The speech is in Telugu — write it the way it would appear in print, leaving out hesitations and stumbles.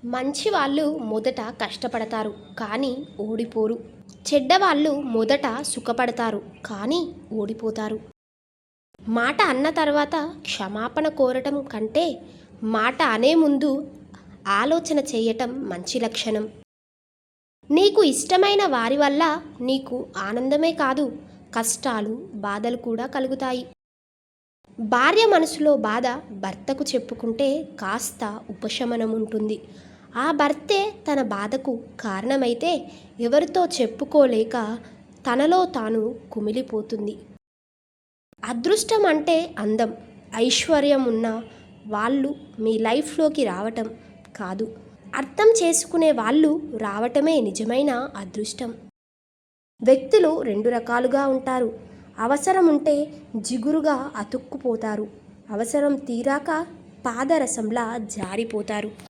మంచి వాళ్ళు మొదట కష్టపడతారు కానీ ఓడిపోరు. చెడ్డవాళ్ళు మొదట సుఖపడతారు కానీ ఓడిపోతారు. మాట అన్న తర్వాత క్షమాపణ కోరటం కంటే మాట అనే ముందు ఆలోచన చేయటం మంచి లక్షణం. నీకు ఇష్టమైన వారి వల్ల నీకు ఆనందమే కాదు, కష్టాలు బాధలు కూడా కలుగుతాయి. భార్య మనసులో బాధ భర్తకు చెప్పుకుంటే కాస్త ఉపశమనం ఉంటుంది. ఆ భర్తే తన బాధకు కారణమైతే ఎవరితో చెప్పుకోలేక తనలో తాను కుమిలిపోతుంది. అదృష్టం అంటే అందం, ఐశ్వర్యం ఉన్న వాళ్ళు మీ లైఫ్లోకి రావటం కాదు, అర్థం చేసుకునే వాళ్ళు రావటమే నిజమైన అదృష్టం. వ్యక్తులు రెండు రకాలుగా ఉంటారు. అవసరం ఉంటే జిగురుగా అతుక్కుపోతారు, అవసరం తీరాక పాదరసంలా జారిపోతారు.